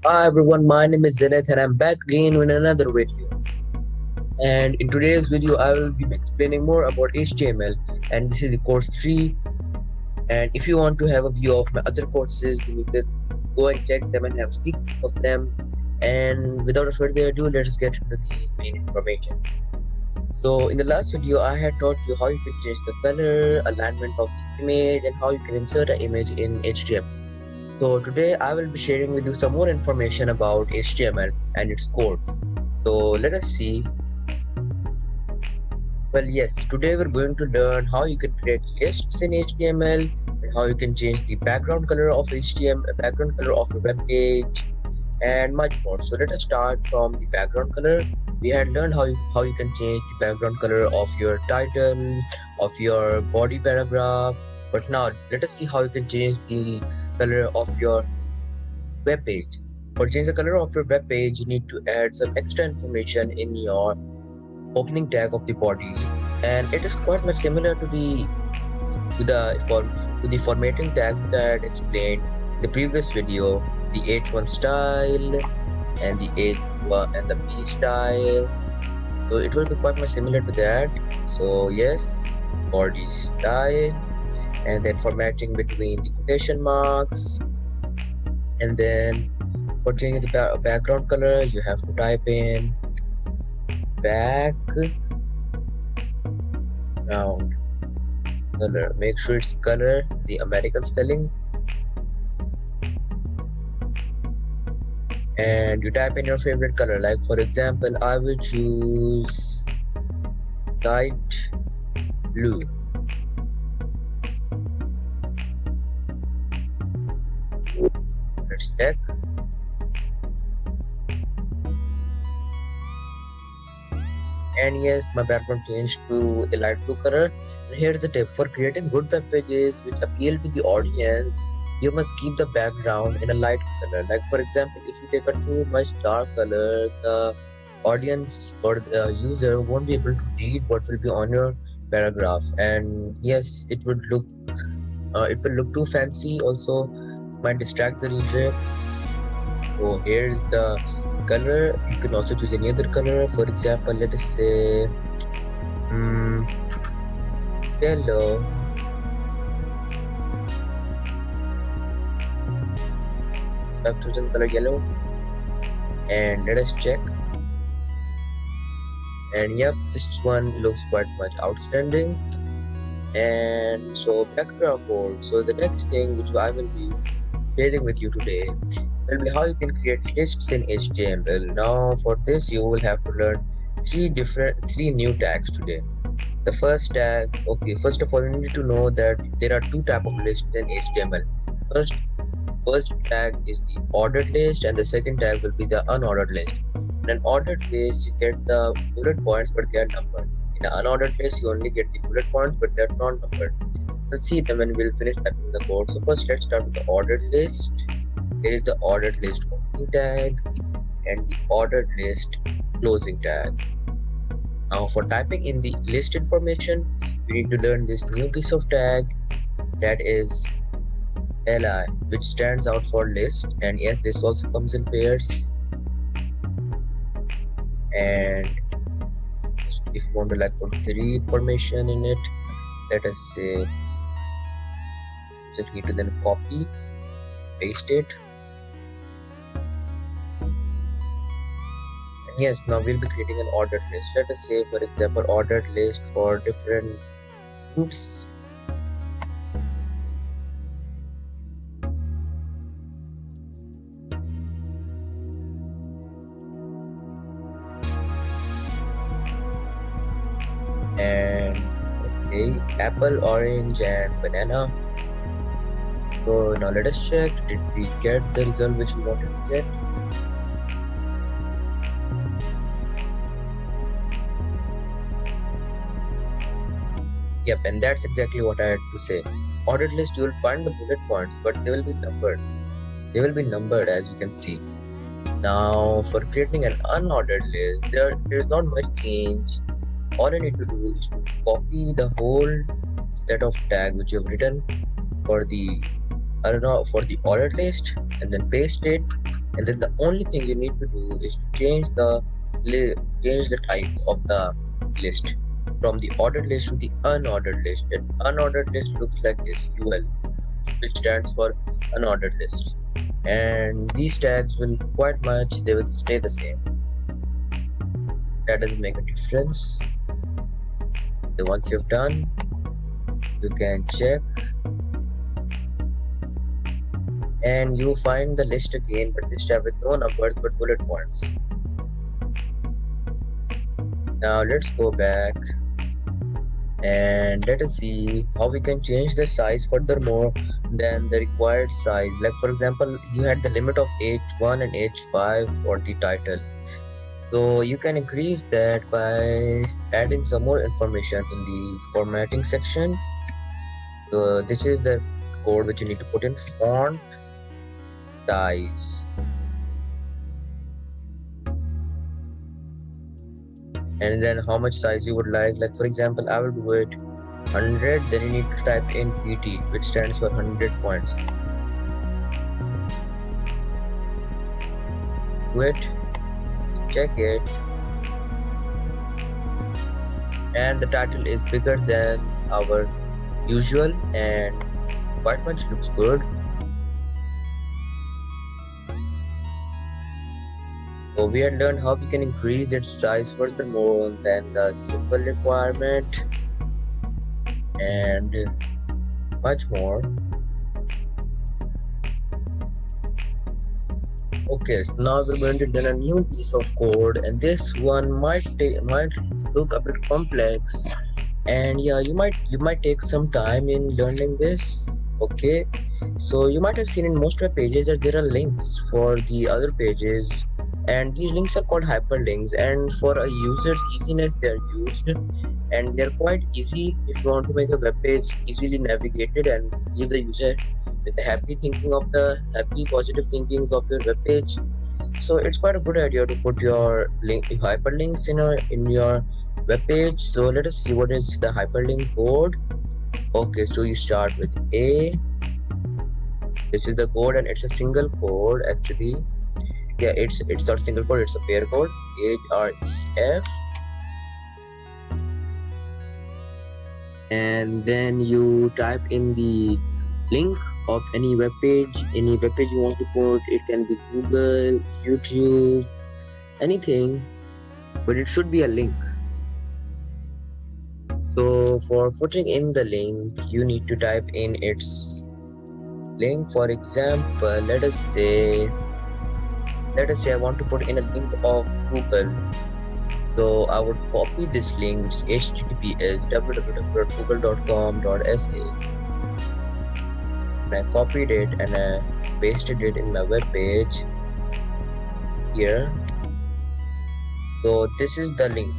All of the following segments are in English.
Hi everyone, my name is Zenith and I'm back again with another video. And in today's video, I will be explaining more about HTML, and this is the course 3. And if you want to have a view of my other courses, then you can go and check them and have a sneak peek of them. And without further ado, let us get into the main information. So in the last video, I had taught you how you can change the color, alignment of the image, and how you can insert an image in HTML. So today I will be sharing with you some more information about HTML and its codes. So let us see. Well, yes, today we're going to learn how you can create lists in HTML and how you can change the background color of HTML, background color of your web page, and much more. So let us start from the background color. We had learned how you can change the background color of your title, of your body paragraph. But now let us see how you can change the color of your web page. For change the color of your web page, you need to add some extra information in your opening tag of the body, and it is quite much similar to the formatting tag that explained in the previous video, the H1 style and the H1 and the B style. So it will be quite much similar to that. So yes, body style, and then formatting between the quotation marks, and then for changing the background color, you have to type in background color. Make sure it's color, the American spelling, and you type in your favorite color. Like for example, I will choose light blue. Let's check. And yes, my background changed to a light blue color. And here's the tip: for creating good web pages which appeal to the audience, you must keep the background in a light color. Like for example, if you take a too much dark color, the audience or the user won't be able to read what will be on your paragraph, and yes, it will look too fancy, also might distract the reader. So here's the color. You can also choose any other color. For example, let us say yellow. So I've chosen color yellow, and let us check. And yep, this one looks quite much outstanding. And so back to our code. So the next thing which I will be sharing with you today will be how you can create lists in HTML. Now for this you will have to learn three new tags today. The first tag, okay, first of all you need to know that there are two types of lists in HTML. First tag is the ordered list, and the second tag will be the unordered list. In an ordered list you get the bullet points but they are numbered. In an unordered list you only get the bullet points but they are not numbered. We'll see them when we'll finish typing the code. So first let's start with the ordered list. Here is the ordered list opening tag and the ordered list closing tag. Now for typing in the list information, you need to learn this new piece of tag, that is li, which stands out for list, and yes, this also comes in pairs. And if you want to like put 3 information in it, let us say, just need to then copy, paste it. And yes, now we'll be creating an ordered list. Let us say, for example, ordered list for different groups. And okay, apple, orange, and banana. So now let us check, did we get the result which we wanted to get? Yep, and that's exactly what I had to say. Ordered list, you will find the bullet points, but they will be numbered. They will be numbered, as you can see. Now for creating an unordered list, there is not much change. All I need to do is to copy the whole set of tag which you have written for the ordered list, and then paste it, and then the only thing you need to do is to change the type of the list from the ordered list to the unordered list. And unordered list looks like this, UL, which stands for unordered list, and these tags will quite much, they will stay the same. That doesn't make a difference. So once you've done, you can check and you find the list again, but this time with no numbers but bullet points. Now let's go back and let us see how we can change the size furthermore than the required size. Like for example, you had the limit of H1 and H5 for the title, so you can increase that by adding some more information in the formatting section. So this is the code which you need to put in: font size, and then how much size you would like for example I will do it 100. Then you need to type in PT, which stands for 100 points. Do it, check it, and the title is bigger than our usual and quite much looks good. So we had learned how we can increase its size furthermore than the simple requirement and much more. Okay, so now we're going to do a new piece of code, and this one might look a bit complex, and yeah, you might take some time in learning this. Okay, so you might have seen in most web pages that there are links for the other pages, and these links are called hyperlinks, and for a user's easiness they are used, and they're quite easy if you want to make a web page easily navigated and give the user with the happy positive thinkings of your web page. So it's quite a good idea to put your hyperlinks in your web page. So let us see what is the hyperlink code. Okay, so you start with A. This is the code, and it's a single code actually. Yeah, it's not single code, it's a pair code. href, and then you type in the link of any web page you want to put. It can be Google, YouTube, anything, but it should be a link. So for putting in the link, you need to type in its link. For example, let us say I want to put in a link of Google. So I would copy this link, which is https www.google.com.sa. and I copied it and I pasted it in my web page here. So this is the link.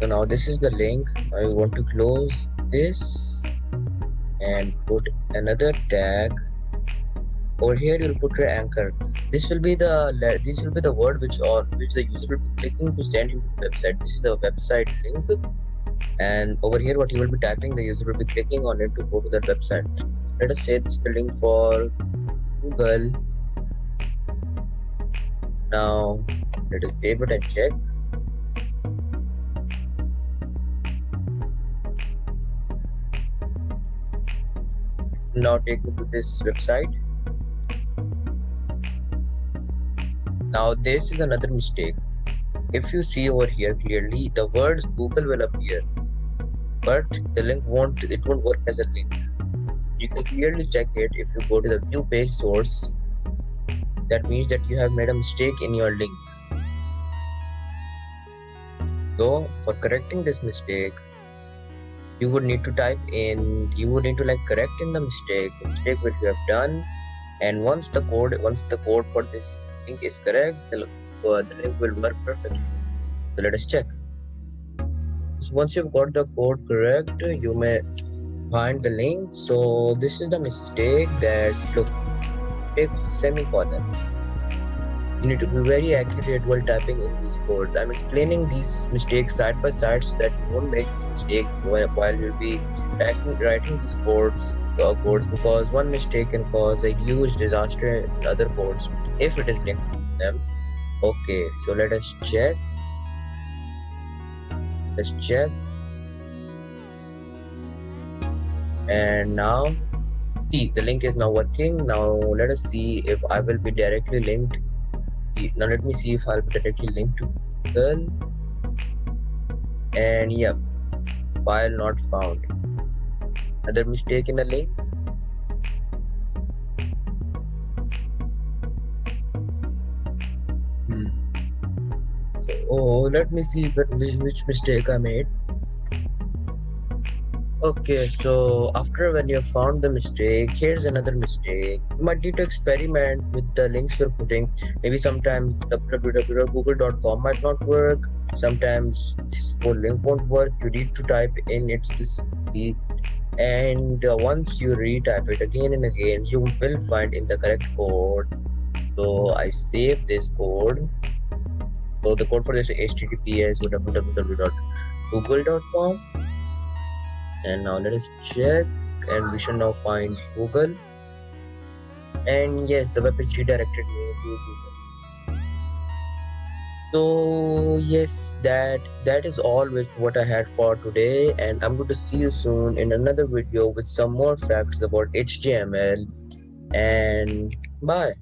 So now this is the link. I want to close this and put another tag. Over here you'll put your anchor. This will be the word which the user will be clicking to send him to the website. This is the website link, and over here what he will be typing, the user will be clicking on it to go to that website. Let us say this is the link for Google. Now let us save it and check. Now take me to this website. Now this is another mistake. If you see over here clearly, the words Google will appear, but the link won't work as a link. You can clearly check it if you go to the view page source. That means that you have made a mistake in your link. So for correcting this mistake, you would need to correct in the mistake which you have done. And once the code for this link is correct, the link will work perfectly. So let us check. So once you've got the code correct, you may find the link. So this is the mistake that, look, take semicolon. You need to be very accurate while typing in these codes. I'm explaining these mistakes side by side so that you won't make these mistakes while you'll be writing these codes, because one mistake can cause a huge disaster in other codes if it is linked to them. Okay, so let us check. Let's check. And now, see, the link is now working. Now let us see if I will be directly linked. Now let me see if I'll be directly linked to Google. And yep, file not found. Another mistake in the link. So let me see which mistake I made. Okay, so after when you have found the mistake, here's another mistake. You might need to experiment with the links you're putting. Maybe sometimes www.google.com might not work. Sometimes this whole link won't work. You need to type in it specifically. And once you retype it again and again, you will find in the correct code. So I save this code. So the code for this is https www.google.com. And now let us check, and we should now find Google. And yes, the web is redirected me to Google. So yes, that is all with what I had for today, and I'm going to see you soon in another video with some more facts about HTML. And bye.